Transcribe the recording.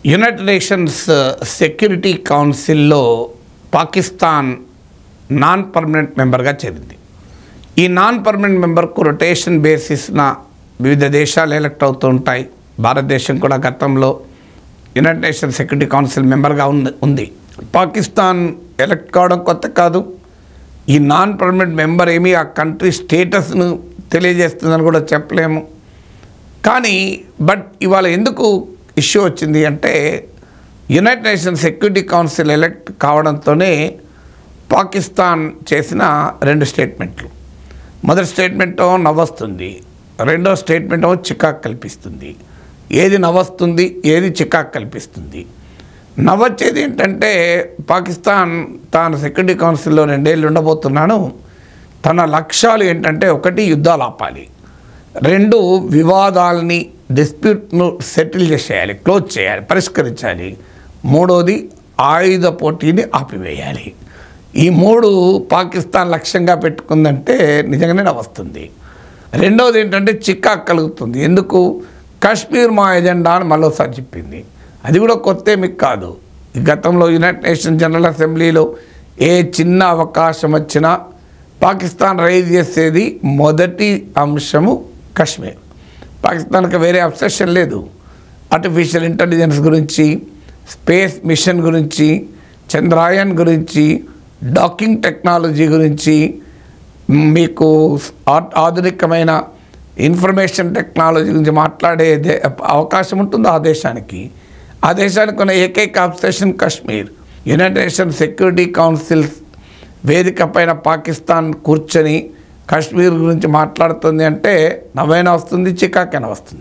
United Nations security కౌన్సిల్లో Pakistan non permanent మెంబర్గా చేరింది. ఈ నాన్ పర్మనెంట్ మెంబర్కు రొటేషన్ బేసిస్న వివిధ దేశాలు ఎలక్ట్ అవుతూ ఉంటాయి. భారతదేశం కూడా గతంలో యునైటెడ్ నేషన్స్ సెక్యూరిటీ కౌన్సిల్ మెంబర్గా ఉంది. పాకిస్తాన్ ఎలక్ట్ కావడం కొత్త కాదు. ఈ నాన్ పర్మనెంట్ మెంబర్ ఏమీ ఆ కంట్రీ స్టేటస్ను తెలియజేస్తుందని కూడా చెప్పలేము. కానీ ఇవాళ ఎందుకు ఇష్యూ వచ్చింది అంటే, United Nations Security Council elect కావడంతోనే పాకిస్తాన్ చేసిన రెండు స్టేట్మెంట్లు. మొదటి స్టేట్మెంట్ నవ్వొస్తుంది, రెండో స్టేట్మెంట్ చికాకు కల్పిస్తుంది. ఏది నవ్వొస్తుంది, ఏది చికాకు కల్పిస్తుంది? నవ్వొచ్చేది ఏంటంటే, పాకిస్తాన్ తాను సెక్యూరిటీ కౌన్సిల్లో 2 ఏళ్ళు ఉండబోతున్నాను, తన లక్ష్యాలు ఏంటంటే, 1 యుద్ధాలు ఆపాలి, 2 వివాదాలని డిస్ప్యూట్ను సెటిల్ చేసేయాలి, క్లోజ్ చేయాలి, పరిష్కరించాలి, 3వది ఆయుధ పోటీని ఆపివేయాలి. ఈ 3 పాకిస్తాన్ లక్ష్యంగా పెట్టుకుందంటే నిజంగానే నవ్వొస్తుంది. రెండవది ఏంటంటే చికాకు కలుగుతుంది. ఎందుకు? కాశ్మీర్ మా ఎజెండా అని మరోసారి చెప్పింది. అది కూడా కొత్త ఏమి కాదు. గతంలో యునైటెడ్ నేషన్స్ జనరల్ అసెంబ్లీలో ఏ చిన్న అవకాశం వచ్చినా పాకిస్తాన్ రైజ్ చేసేది మొదటి అంశము కాశ్మీర్. పాకిస్తాన్కి వేరే అబ్సెషన్ లేదు. ఆర్టిఫిషియల్ ఇంటెలిజెన్స్ గురించి, స్పేస్ మిషన్ గురించి, చంద్రయాన్ గురించి, డాకింగ్ టెక్నాలజీ గురించి, మీకు ఆధునికమైన ఇన్ఫర్మేషన్ టెక్నాలజీ గురించి మాట్లాడే అవకాశం ఉంటుంది ఆ దేశానికి. ఆ దేశానికి ఉన్న ఏకైక obsession Kashmir. United Nations Security council వేదిక పైన పాకిస్తాన్ కూర్చొని కాశ్మీర్ గురించి మాట్లాడుతుంది అంటే నవ్వైనా వస్తుంది, చికాకైనా వస్తుంది.